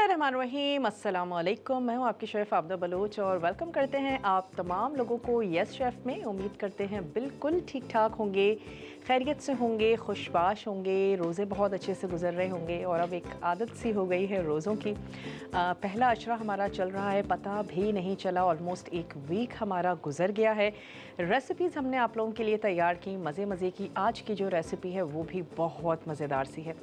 बिस्मिल्लाहिर्रहमानिर्रहीम, अस्सलाम वालेकुम। मैं हूँ आपकी शेफ़ आबदा बलोच और वेलकम करते हैं आप तमाम लोगों को यस शेफ़ में। उम्मीद करते हैं बिल्कुल ठीक ठाक होंगे, खैरियत से होंगे, खुशबाश होंगे, रोज़े बहुत अच्छे से गुजर रहे होंगे। और अब एक आदत सी हो गई है रोज़ों की। पहला अशरा हमारा चल रहा है, पता भी नहीं चला, ऑलमोस्ट एक वीक हमारा गुजर गया है। रेसिपीज़ हमने आप लोगों के लिए तैयार की, मज़े मज़े की। आज की जो रेसिपी है वो भी बहुत मज़ेदार सी है।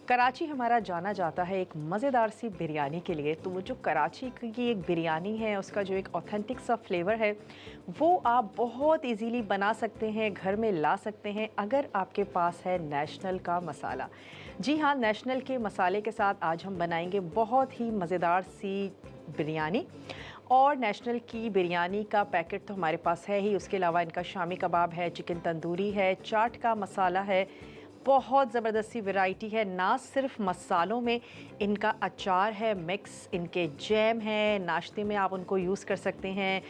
कराची हमारा जाना जाता है एक मज़ेदार सी बिरयानी के लिए। तो वो जो कराची की एक बिरयानी है, उसका जो एक ऑथेंटिक सा फ्लेवर है, वो आप बहुत इजीली बना सकते हैं, घर में ला सकते हैं अगर आपके पास है नेशनल का मसाला। जी हाँ, नेशनल के मसाले के साथ आज हम बनाएंगे बहुत ही मज़ेदार सी बिरयानी। और नेशनल की बिरयानी का पैकेट तो हमारे पास है ही, उसके अलावा इनका शामी कबाब है, चिकन तंदूरी है, चाट का मसाला है, बहुत ज़बरदस्त सी वैरायटी है। ना सिर्फ मसालों में, इनका अचार है मिक्स, इनके जैम हैं, नाश्ते में आप उनको यूज़ कर सकते हैं,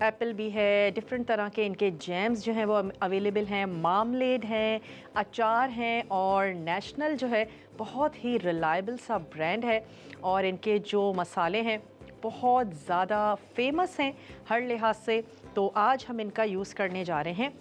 एप्पल भी है, डिफरेंट तरह के इनके जैम्स जो हैं वो अवेलेबल हैं, मामलेड हैं, अचार हैं। और नेशनल जो है बहुत ही रिलायबल सा ब्रांड है और इनके जो मसाले हैं बहुत ज़्यादा फेमस हैं हर लिहाज से। तो आज हम इनका यूज़ करने जा रहे हैं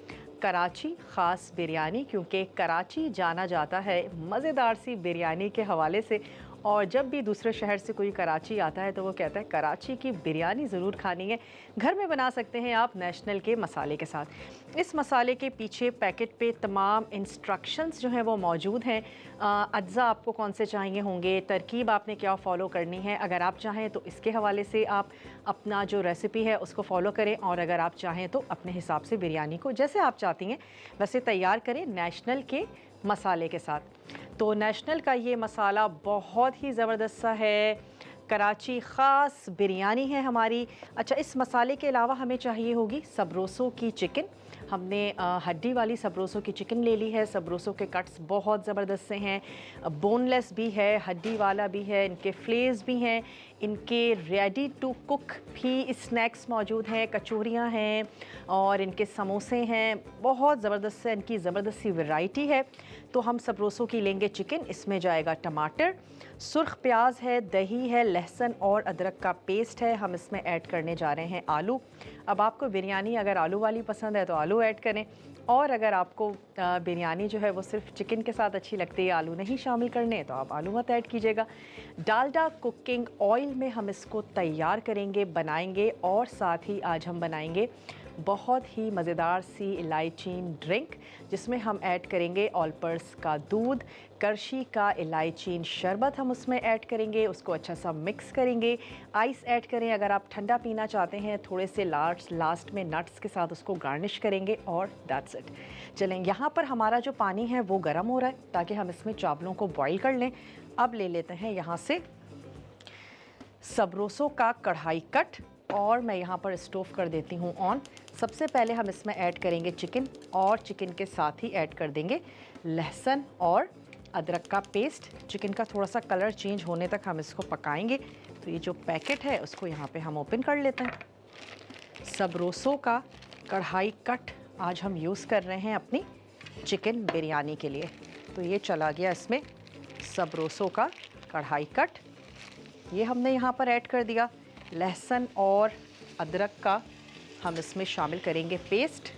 कराची ख़ास बिरयानी, क्योंकि कराची जाना जाता है मज़ेदार सी बिरयानी के हवाले से। और जब भी दूसरे शहर से कोई कराची आता है तो वो कहता है कराची की बिरयानी ज़रूर खानी है। घर में बना सकते हैं आप नेशनल के मसाले के साथ। इस मसाले के पीछे पैकेट पे तमाम इंस्ट्रक्शंस जो हैं वो मौजूद हैं। अज्जा आपको कौन से चाहिए होंगे, तरकीब आपने क्या फ़ॉलो करनी है। अगर आप चाहें तो इसके हवाले से आप अपना जो रेसिपी है उसको फ़ॉलो करें, और अगर आप चाहें तो अपने हिसाब से बिरयानी को जैसे आप चाहती हैं वैसे तैयार करें नेशनल के मसाले के साथ। तो नेशनल का ये मसाला बहुत ही ज़बरदस्त सा है, कराची ख़ास बिरयानी है हमारी। अच्छा, इस मसाले के अलावा हमें चाहिए होगी सबरोसों की चिकन। हमने हड्डी वाली सबरोसों की चिकन ले ली है। सबरोसों के कट्स बहुत ज़बरदस्त से हैं, बोनलेस भी है, हड्डी वाला भी है, इनके फ्लेस भी हैं, इनके रेडी टू कुक भी स्नैक्स मौजूद हैं, कचौरियाँ हैं और इनके समोसे हैं। बहुत ज़बरदस्त से इनकी ज़बरदस्त सी वैरायटी है। तो हम सबरोसों की लेंगे चिकन, इसमें जाएगा टमाटर, सुर्ख प्याज है, दही है, लहसुन और अदरक का पेस्ट है। हम इसमें ऐड करने जा रहे हैं आलू। अब आपको बिरयानी अगर आलू वाली पसंद है तो आलू ऐड करें, और अगर आपको बिरयानी जो है वो सिर्फ चिकन के साथ अच्छी लगती है, आलू नहीं शामिल करने, तो आप आलू मत ऐड कीजिएगा। डालडा कुकिंग ऑयल में हम इसको तैयार करेंगे, बनाएंगे। और साथ ही आज हम बनाएंगे बहुत ही मज़ेदार सी इलायची ड्रिंक, जिसमें हम ऐड करेंगे ऑलपर्स का दूध, करशी का इलायची शरबत हम उसमें ऐड करेंगे, उसको अच्छा सा मिक्स करेंगे। आइस ऐड करें अगर आप ठंडा पीना चाहते हैं, थोड़े से लास्ट में नट्स के साथ उसको गार्निश करेंगे, और दैट्स इट। चलें, यहाँ पर हमारा जो पानी है वो गर्म हो रहा है ताकि हम इसमें चावलों को बॉईल कर लें। अब ले लेते हैं यहाँ से सबरोसों का कढ़ाई कट, और मैं यहाँ पर स्टोव कर देती हूँ ऑन। सबसे पहले हम इसमें ऐड करेंगे चिकन, और चिकन के साथ ही ऐड कर देंगे लहसुन और अदरक का पेस्ट। चिकन का थोड़ा सा कलर चेंज होने तक हम इसको पकाएंगे। तो ये जो पैकेट है उसको यहाँ पे हम ओपन कर लेते हैं। सबरोसों का कढ़ाई कट आज हम यूज़ कर रहे हैं अपनी चिकन बिरयानी के लिए। तो ये चला गया इसमें सबरोसों का कढ़ाई कट, ये हमने यहाँ पर ऐड कर दिया। लहसुन और अदरक का हम इसमें शामिल करेंगे पेस्ट।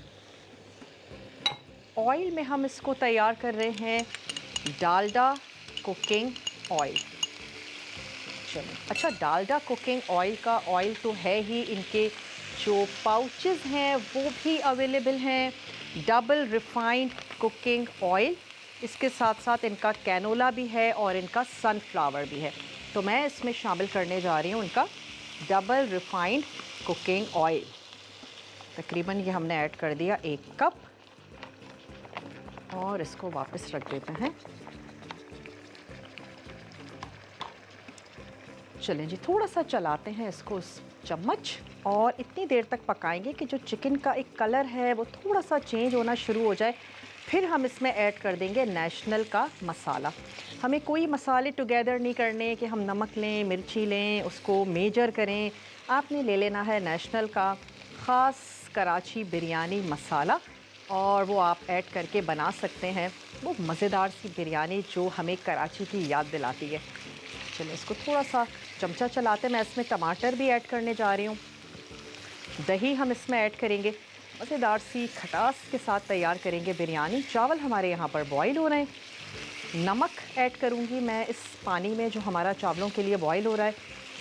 ऑयल में हम इसको तैयार कर रहे हैं डालडा कुकिंग ऑयल। चलो, अच्छा, डालडा कुकिंग ऑयल का ऑयल तो है ही, इनके जो पाउचेस हैं वो भी अवेलेबल हैं। डबल रिफाइंड कुकिंग ऑयल, इसके साथ साथ इनका कैनोला भी है और इनका सनफ्लावर भी है। तो मैं इसमें शामिल करने जा रही हूँ इनका डबल रिफाइंड कुकिंग ऑयल। तकरीबन ये हमने ऐड कर दिया 1 कप, और इसको वापस रख देते हैं। चलें जी, थोड़ा सा चलाते हैं इसको चम्मच, और इतनी देर तक पकाएंगे कि जो चिकन का एक कलर है वो थोड़ा सा चेंज होना शुरू हो जाए। फिर हम इसमें ऐड कर देंगे नेशनल का मसाला। हमें कोई मसाले टुगेदर नहीं करने कि हम नमक लें, मिर्ची लें, उसको मेजर करें। आपने ले लेना है नेशनल का ख़ास कराची बिरयानी मसाला, और वो आप ऐड करके बना सकते हैं वो मज़ेदार सी बिरयानी जो हमें कराची की याद दिलाती है। चलिए इसको थोड़ा सा चमचा चलाते, मैं इसमें टमाटर भी ऐड करने जा रही हूँ। दही हम इसमें ऐड करेंगे, मज़ेदार सी खटास के साथ तैयार करेंगे बिरयानी। चावल हमारे यहाँ पर बॉईल हो रहे हैं। नमक ऐड करूँगी मैं इस पानी में जो हमारा चावलों के लिए बॉईल हो रहा है,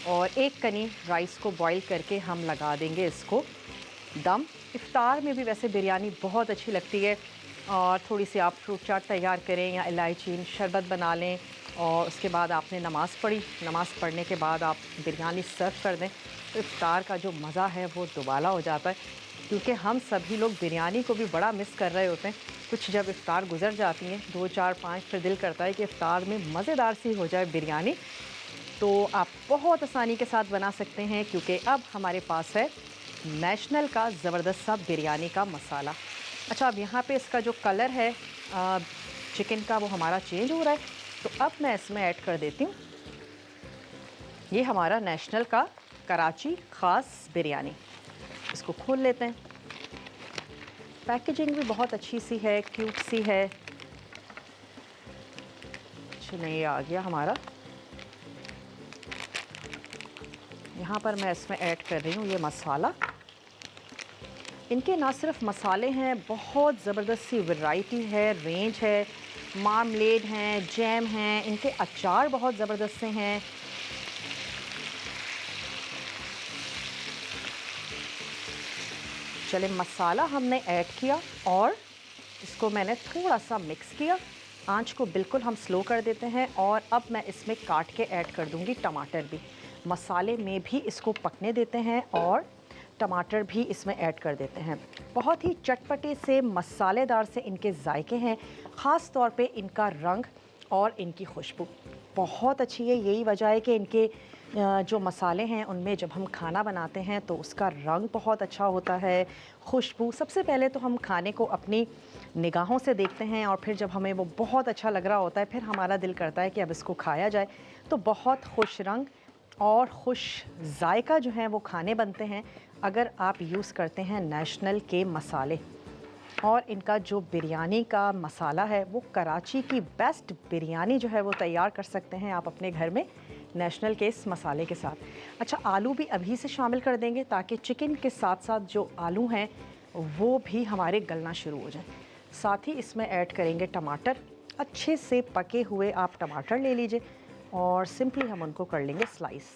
और एक कनी राइस को बॉईल करके हम लगा देंगे इसको दम। इफ्तार में भी वैसे बिरयानी बहुत अच्छी लगती है, और थोड़ी सी आप फ्रूट चाट तैयार करें या इलायची शरबत बना लें, और उसके बाद आपने नमाज़ पढ़ी, नमाज़ पढ़ने के बाद आप बिरयानी सर्व कर दें, तो इफ्तार का जो मज़ा है वो दुबाला हो जाता है। क्योंकि हम सभी लोग बिरयानी को भी बड़ा मिस कर रहे होते हैं। कुछ जब इफ्तार गुजर जाती हैं 2, 4, 5, फिर दिल करता है कि इफ्तार में मज़ेदार सी हो जाए बिरयानी। तो आप बहुत आसानी के साथ बना सकते हैं, क्योंकि अब हमारे पास है नेशनल का ज़बरदस्त सा बिरयानी का मसाला। अच्छा, अब यहाँ पे इसका जो कलर है चिकन का वो हमारा चेंज हो रहा है, तो अब मैं इसमें ऐड कर देती हूँ ये हमारा नेशनल का कराची ख़ास बिरयानी। इसको खोल लेते हैं। पैकेजिंग भी बहुत अच्छी सी है, क्यूट सी है। चलिए ये आ गया हमारा। यहाँ पर मैं इसमें ऐड कर रही हूँ ये मसाला। इनके ना सिर्फ मसाले हैं, बहुत ज़बरदस्त सी वैरायटी है, रेंज है, मार्मलेड हैं, जैम हैं, इनके अचार बहुत ज़बरदस्त से हैं। चले मसाला हमने ऐड किया और इसको मैंने थोड़ा सा मिक्स किया। आंच को बिल्कुल हम स्लो कर देते हैं, और अब मैं इसमें काट के ऐड कर दूंगी टमाटर भी। मसाले में भी इसको पकने देते हैं और टमाटर भी इसमें ऐड कर देते हैं। बहुत ही चटपटे से मसालेदार से इनके जायके हैं, ख़ास तौर पे इनका रंग और इनकी खुशबू बहुत अच्छी है। यही वजह है कि इनके जो मसाले हैं उनमें जब हम खाना बनाते हैं तो उसका रंग बहुत अच्छा होता है, खुशबू। सबसे पहले तो हम खाने को अपनी निगाहों से देखते हैं, और फिर जब हमें वो बहुत अच्छा लग रहा होता है फिर हमारा दिल करता है कि अब इसको खाया जाए। तो बहुत खुश रंग और खुश जायका जो है वो खाने बनते हैं अगर आप यूज़ करते हैं नेशनल के मसाले। और इनका जो बिरयानी का मसाला है वो कराची की बेस्ट बिरयानी जो है वो तैयार कर सकते हैं आप अपने घर में नेशनल के इस मसाले के साथ। अच्छा, आलू भी अभी से शामिल कर देंगे ताकि चिकन के साथ साथ जो आलू हैं वो भी हमारे गलना शुरू हो जाए। साथ ही इसमें ऐड करेंगे टमाटर। अच्छे से पके हुए आप टमाटर ले लीजिए और सिंपली हम उनको कर लेंगे स्लाइस।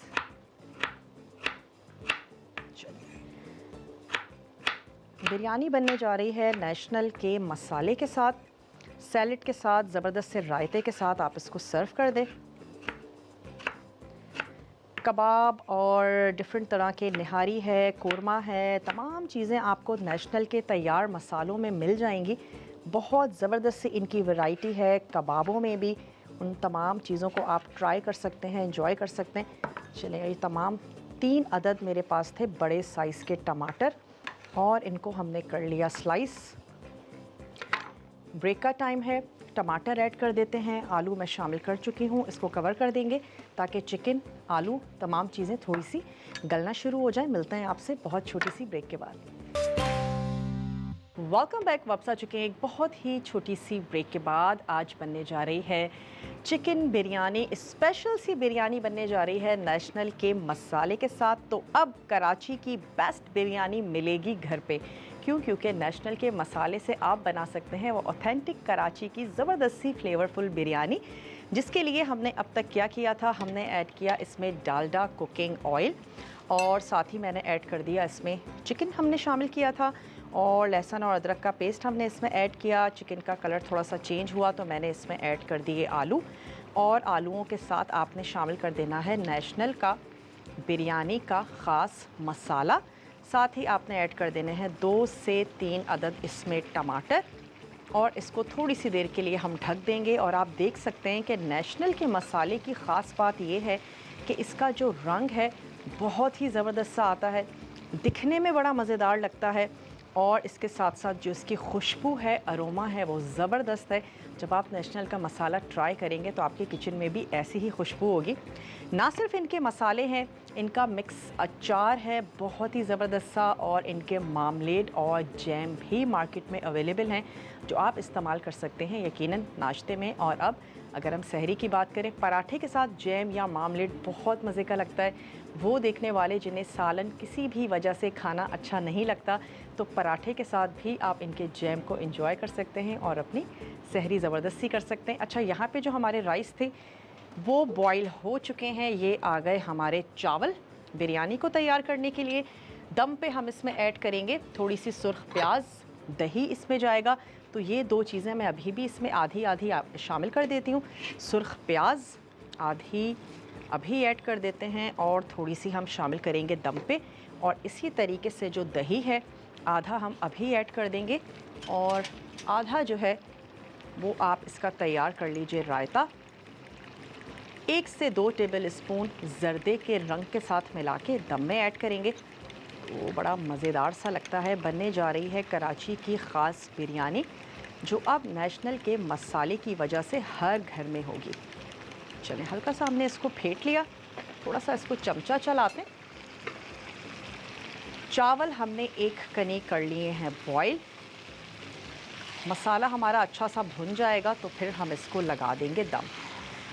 बिरयानी बनने जा रही है नेशनल के मसाले के साथ, सैलेड के साथ, ज़बरदस्त से रायते के साथ आप इसको सर्व कर दें। कबाब और डिफरेंट तरह के निहारी है, कोरमा है, तमाम चीज़ें आपको नेशनल के तैयार मसालों में मिल जाएंगी। बहुत ज़बरदस्त सी इनकी वैरायटी है। कबाबों में भी उन तमाम चीज़ों को आप ट्राई कर सकते हैं, एंजॉय कर सकते हैं। चलिए, ये तमाम 3 अदद मेरे पास थे बड़े साइज़ के टमाटर, और इनको हमने कर लिया स्लाइस। ब्रेक का टाइम है, टमाटर ऐड कर देते हैं। आलू मैं शामिल कर चुकी हूँ, इसको कवर कर देंगे ताकि चिकन, आलू, तमाम चीज़ें थोड़ी सी गलना शुरू हो जाए। मिलते हैं आपसे बहुत छोटी सी ब्रेक के बाद। Welcome back. वापस आ चुके हैं एक बहुत ही छोटी सी ब्रेक के बाद। आज बनने जा रही है चिकन बिरयानी। स्पेशल सी बिरयानी बनने जा रही है नेशनल के मसाले के साथ। तो अब कराची की बेस्ट बिरयानी मिलेगी घर पे। क्यों? क्योंकि नेशनल के मसाले से आप बना सकते हैं वो ऑथेंटिक कराची की ज़बरदस्त सी फ्लेवरफुल बिरयानी। जिसके लिए हमने अब तक क्या किया था, हमने ऐड किया इसमें डालडा कुकिंग ऑयल, और साथ ही मैंने ऐड कर दिया इसमें चिकन हमने शामिल किया था, और लहसुन और अदरक का पेस्ट हमने इसमें ऐड किया। चिकन का कलर थोड़ा सा चेंज हुआ तो मैंने इसमें ऐड कर दिए आलू, और आलूओं के साथ आपने शामिल कर देना है नेशनल का बिरयानी का ख़ास मसाला। साथ ही आपने ऐड कर देने हैं 2 से 3 अदद इसमें टमाटर, और इसको थोड़ी सी देर के लिए हम ढक देंगे। और आप देख सकते हैं कि नेशनल के मसाले की ख़ास बात ये है कि इसका जो रंग है बहुत ही ज़बरदस्त सा आता है, दिखने में बड़ा मज़ेदार लगता है, और इसके साथ साथ जो इसकी खुशबू है, अरोमा है, वो ज़बरदस्त है। जब आप नेशनल का मसाला ट्राई करेंगे तो आपके किचन में भी ऐसी ही खुशबू होगी। ना सिर्फ इनके मसाले हैं, इनका मिक्स अचार है बहुत ही ज़बरदस्त सा, और इनके मामलेट और जैम भी मार्केट में अवेलेबल हैं जो आप इस्तेमाल कर सकते हैं यकीनन नाश्ते में। और अब अगर हम सहरी की बात करें, पराठे के साथ जैम या मामलेट बहुत मज़े का लगता है। वो देखने वाले जिन्हें सालन किसी भी वजह से खाना अच्छा नहीं लगता, तो पराठे के साथ भी आप इनके जैम को एंजॉय कर सकते हैं और अपनी सहरी ज़बरदस्ती कर सकते हैं। अच्छा, यहाँ पे जो हमारे राइस थे वो बॉईल हो चुके हैं। ये आ गए हमारे चावल। बिरयानी को तैयार करने के लिए दम पे हम इसमें ऐड करेंगे थोड़ी सी सुर्ख प्याज, दही इसमें जाएगा। तो ये दो चीज़ें मैं अभी भी इसमें आधी आधी शामिल कर देती हूँ। सुर्ख प्याज आधी अभी ऐड कर देते हैं और थोड़ी सी हम शामिल करेंगे दम पे। और इसी तरीके से जो दही है आधा हम अभी ऐड कर देंगे, और आधा जो है वो आप इसका तैयार कर लीजिए रायता। 1 से 2 टेबल स्पून ज़र्दे के रंग के साथ मिला के दम में ऐड करेंगे। तो बड़ा मज़ेदार सा लगता है। बनने जा रही है कराची की ख़ास बिरयानी, जो अब नेशनल के मसाले की वजह से हर घर में होगी। चलें, हल्का सा हमने इसको फेंट लिया, थोड़ा सा इसको चमचा चलाते। चावल हमने एक कनी कर लिए हैं बॉईल। मसाला हमारा अच्छा सा भुन जाएगा तो फिर हम इसको लगा देंगे दम।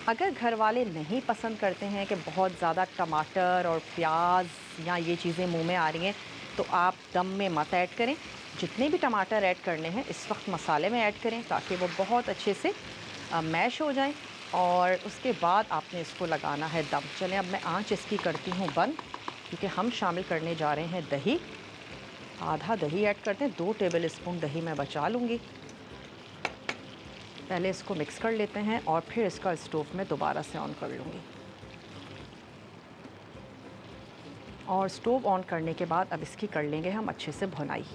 अगर घर वाले नहीं पसंद करते हैं कि बहुत ज़्यादा टमाटर और प्याज या ये चीज़ें मुंह में आ रही हैं, तो आप दम में मत ऐड करें। जितने भी टमाटर ऐड करने हैं इस वक्त मसाले में ऐड करें ताकि वो बहुत अच्छे से मैश हो जाएं, और उसके बाद आपने इसको लगाना है दम। चलें, अब मैं आंच इसकी करती हूँ बंद, क्योंकि हम शामिल करने जा रहे हैं दही। आधा दही ऐड करते हैं, 2 टेबल स्पून दही मैं बचा लूँगी। पहले इसको मिक्स कर लेते हैं और फिर इसका स्टोव में दोबारा से ऑन कर लूँगी। और स्टोव ऑन करने के बाद अब इसकी कर लेंगे हम अच्छे से भुनाई।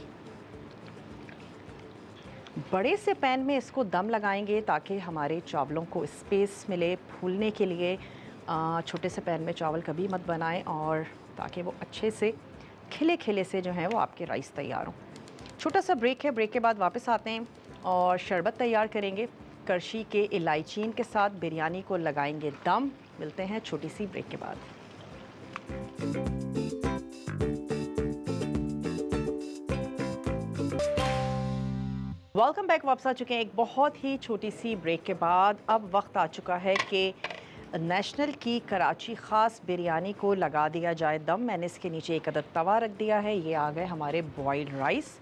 बड़े से पैन में इसको दम लगाएंगे ताकि हमारे चावलों को स्पेस मिले फूलने के लिए। छोटे से पैन में चावल कभी मत बनाएं, और ताकि वो अच्छे से खिले खिले से जो हैं वो आपके राइस तैयार हों। छोटा सा ब्रेक है, ब्रेक के बाद वापस आते हैं और शरबत तैयार करेंगे। करशी के इलायचीन के साथ बिरयानी को लगाएंगे दम। मिलते हैं छोटी सी ब्रेक के बाद। Welcome back. वापस आ चुके हैं एक बहुत ही छोटी सी ब्रेक के बाद। अब वक्त आ चुका है कि नेशनल की कराची ख़ास बिरयानी को लगा दिया जाए दम। मैंने इसके नीचे एक अदद तवा रख दिया है। ये आ गए हमारे बॉइल्ड राइस।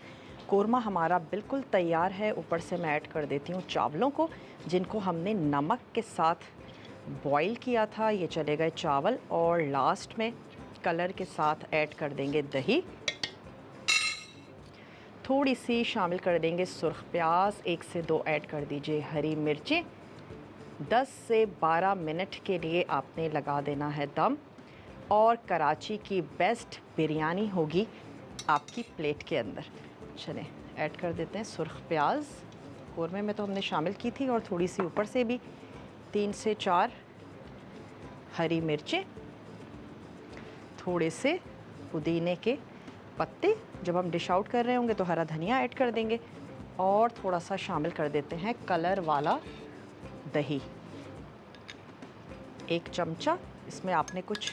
कोरमा हमारा बिल्कुल तैयार है। ऊपर से मैं ऐड कर देती हूँ चावलों को, जिनको हमने नमक के साथ बॉईल किया था। ये चले गए चावल, और लास्ट में कलर के साथ ऐड कर देंगे दही। थोड़ी सी शामिल कर देंगे सुर्ख प्याज, 1 से 2 ऐड कर दीजिए हरी मिर्चें। 10 से 12 मिनट के लिए आपने लगा देना है दम, और कराची की बेस्ट बिरयानी होगी आपकी प्लेट के अंदर। चलें, ऐड कर देते हैं सुर्ख प्याज। कोरमे में तो हमने शामिल की थी, और थोड़ी सी ऊपर से भी 3 से 4 हरी मिर्चें, थोड़े से पुदीने के पत्ते। जब हम डिश आउट कर रहे होंगे तो हरा धनिया ऐड कर देंगे, और थोड़ा सा शामिल कर देते हैं कलर वाला दही। 1 चमचा इसमें आपने कुछ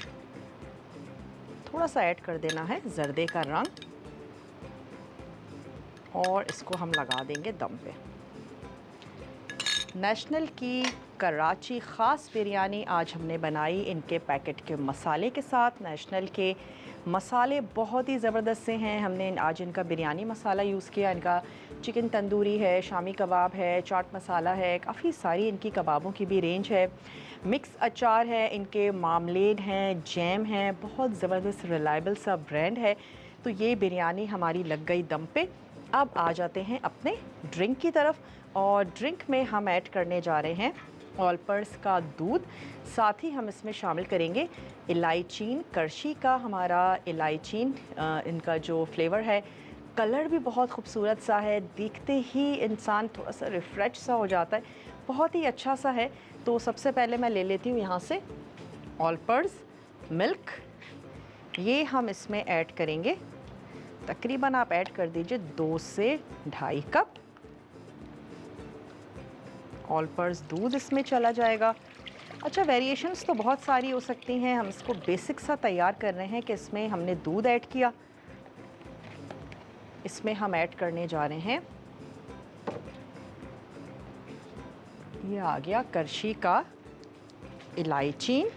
थोड़ा सा ऐड कर देना है ज़र्दे का रंग, और इसको हम लगा देंगे दम पे। नेशनल की कराची ख़ास बिरयानी आज हमने बनाई इनके पैकेट के मसाले के साथ। नेशनल के मसाले बहुत ही ज़बरदस्त से हैं। हमने आज इनका बिरयानी मसाला यूज़ किया। इनका चिकन तंदूरी है, शामी कबाब है, चाट मसाला है, काफ़ी सारी इनकी कबाबों की भी रेंज है। मिक्स अचार है, इनके मामलेड हैं, जैम हैं। बहुत ज़बरदस्त रिलायबल सा ब्रांड है। तो ये बिरयानी हमारी लग गई दम पे। अब आ जाते हैं अपने ड्रिंक की तरफ, और ड्रिंक में हम ऐड करने जा रहे हैं ऑलपर्स का दूध। साथ ही हम इसमें शामिल करेंगे इलायचीन। करशी का हमारा इलायचीन, इनका जो फ्लेवर है, कलर भी बहुत खूबसूरत सा है। देखते ही इंसान थोड़ा सा रिफ़्रेश सा हो जाता है, बहुत ही अच्छा सा है। तो सबसे पहले मैं ले लेती हूँ यहाँ से ऑलपर्स मिल्क। ये हम इसमें ऐड करेंगे, तकरीबन आप ऐड कर दीजिए 2 से ढाई कप। ऑलपर्स दूध इसमें चला जाएगा। अच्छा, वेरिएशंस तो बहुत सारी हो सकती हैं। हम इसको बेसिक सा तैयार कर रहे हैं कि इसमें हमने दूध ऐड किया, इसमें हम ऐड करने जा रहे हैं, ये आ गया करशी का इलायचीन,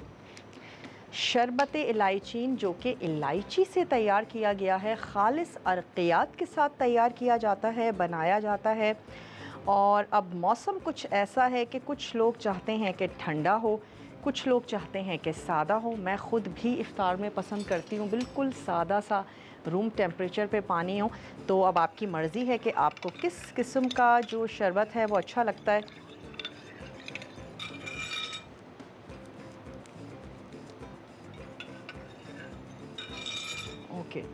शरबत इलायचीन जो कि इलायची से तैयार किया गया है, खालिस अरकियात के साथ तैयार किया जाता है, बनाया जाता है। और अब मौसम कुछ ऐसा है कि कुछ लोग चाहते हैं कि ठंडा हो, कुछ लोग चाहते हैं कि सादा हो। मैं ख़ुद भी इफ़्तार में पसंद करती हूँ बिल्कुल सादा सा, रूम टेम्परेचर पे पानी हो। तो अब आपकी मर्ज़ी है कि आपको किस किस्म का जो शरबत है वो अच्छा लगता है। ओके,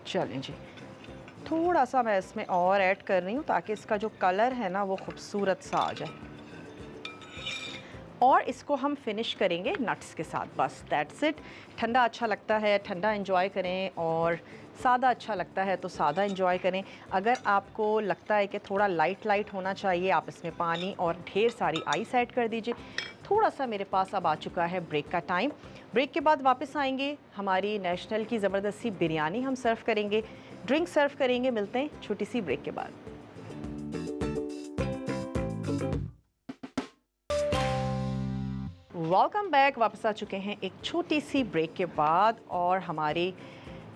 चलें जी, थोड़ा सा मैं इसमें और ऐड कर रही हूँ ताकि इसका जो कलर है ना वो खूबसूरत सा आ जाए। और इसको हम फिनिश करेंगे नट्स के साथ, बस दैट्स इट। ठंडा अच्छा लगता है ठंडा एंजॉय करें, और सादा अच्छा लगता है तो सादा एंजॉय करें। अगर आपको लगता है कि थोड़ा लाइट लाइट होना चाहिए, आप इसमें पानी और ढेर सारी आइस ऐड कर दीजिए। थोड़ा सा मेरे पास अब आ चुका है ब्रेक का टाइम। ब्रेक के बाद वापस आएंगे, हमारी नेशनल की ज़बरदस्त सी बिरयानी हम सर्व करेंगे, ड्रिंक सर्व करेंगे। मिलते हैं छोटी सी ब्रेक के बाद। वेलकम बैक, वापस आ चुके हैं एक छोटी सी ब्रेक के बाद, और हमारी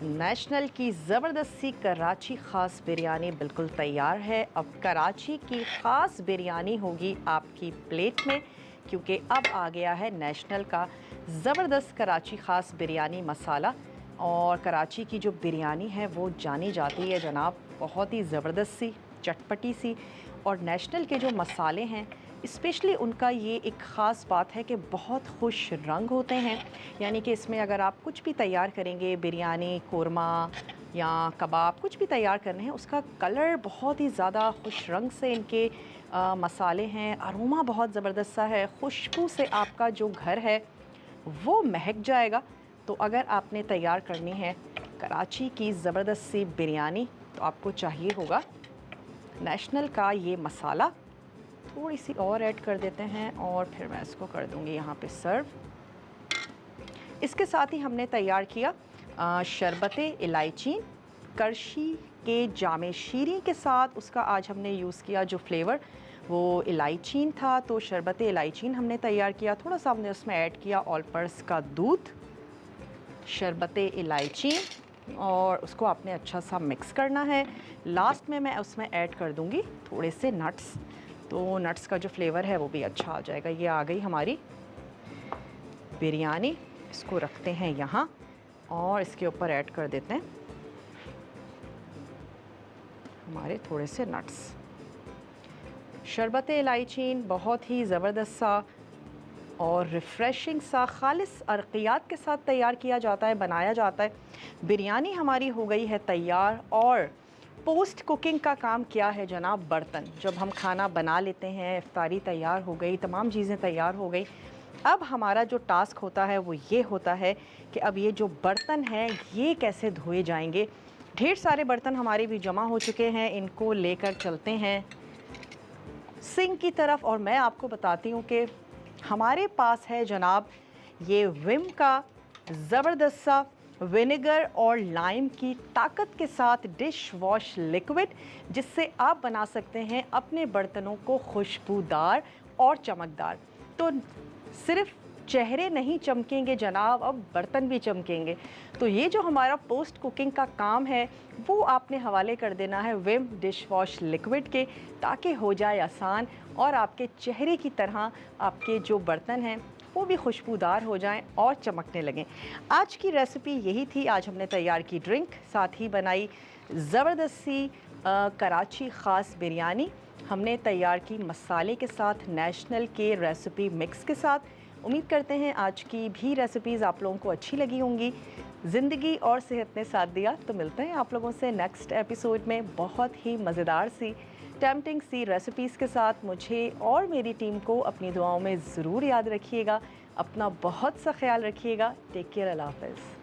नेशनल की ज़बरदस्त सी कराची ख़ास बिरयानी बिल्कुल तैयार है। अब कराची की ख़ास बिरयानी होगी आपकी प्लेट में, क्योंकि अब आ गया है नेशनल का ज़बरदस्त कराची ख़ास बिरयानी मसाला। और कराची की जो बिरयानी है वो जानी जाती है जनाब, बहुत ही ज़बरदस्त सी, चटपटी सी। और नेशनल के जो मसाले हैं स्पेशली उनका ये एक ख़ास बात है कि बहुत खुश रंग होते हैं। यानी कि इसमें अगर आप कुछ भी तैयार करेंगे, बिरयानी, कोरमा या कबाब, कुछ भी तैयार करने हैं, उसका कलर बहुत ही ज़्यादा खुश रंग से इनके मसाले हैं। अरोमा बहुत ज़बरदस्त सा है, खुशबू से आपका जो घर है वो महक जाएगा। तो अगर आपने तैयार करनी है कराची की ज़बरदस्त सी बिरयानी, तो आपको चाहिए होगा नेशनल का ये मसाला। थोड़ी सी और ऐड कर देते हैं और फिर मैं इसको कर दूंगी यहाँ पे सर्व। इसके साथ ही हमने तैयार किया शरबत इलायची, करशी के जामे शीरी के साथ उसका आज हमने यूज़ किया जो फ्लेवर वो इलायचीन था। तो शरबत इलायचीन हमने तैयार किया, थोड़ा सा हमने उसमें ऐड किया ऑल पर्स का दूध, शरबत इलायचीन, और उसको आपने अच्छा सा मिक्स करना है। लास्ट में मैं उसमें ऐड कर दूंगी थोड़े से नट्स, तो नट्स का जो फ्लेवर है वो भी अच्छा आ जाएगा। ये आ गई हमारी बिरयानी, इसको रखते हैं यहाँ और इसके ऊपर ऐड कर देते हैं हमारे थोड़े से नट्स। शरबत इलायचीन बहुत ही ज़बरदस्त सा और रिफ़्रेशिंग सा खालिस अरकियात के साथ तैयार किया जाता है, बनाया जाता है। बिरयानी हमारी हो गई है तैयार। और पोस्ट कुकिंग का काम क्या है जनाब, बर्तन। जब हम खाना बना लेते हैं, इफ्तारी तैयार हो गई, तमाम चीज़ें तैयार हो गई, अब हमारा जो टास्क होता है वो ये होता है कि अब ये जो बर्तन हैं ये कैसे धोए जाएंगे। ढेर सारे बर्तन हमारे भी जमा हो चुके हैं, इनको लेकर चलते हैं सिंक की तरफ। और मैं आपको बताती हूँ कि हमारे पास है जनाब ये विम का ज़बरदस्त सा विनेगर और लाइम की ताकत के साथ डिश वॉश लिक्विड, जिससे आप बना सकते हैं अपने बर्तनों को खुशबूदार और चमकदार। तो सिर्फ चेहरे नहीं चमकेंगे जनाब, अब बर्तन भी चमकेंगे। तो ये जो हमारा पोस्ट कुकिंग का काम है वो आपने हवाले कर देना है विम डिश वॉश लिक्विड के, ताकि हो जाए आसान और आपके चेहरे की तरह आपके जो बर्तन हैं वो भी खुशबूदार हो जाएं और चमकने लगें। आज की रेसिपी यही थी। आज हमने तैयार की ड्रिंक, साथ ही बनाई ज़बरदस्त सी कराची ख़ास बिरयानी। हमने तैयार की मसाले के साथ, नेशनल के रेसिपी मिक्स के साथ। उम्मीद करते हैं आज की भी रेसिपीज़ आप लोगों को अच्छी लगी होंगी। ज़िंदगी और सेहत ने साथ दिया। तो मिलते हैं आप लोगों से नेक्स्ट एपिसोड में बहुत ही मज़ेदार सी, टेम्पटिंग सी रेसिपीज़ के साथ। मुझे और मेरी टीम को अपनी दुआओं में ज़रूर याद रखिएगा। अपना बहुत सा ख्याल रखिएगा। टेक केयर, अल्लाह हाफ़िज़।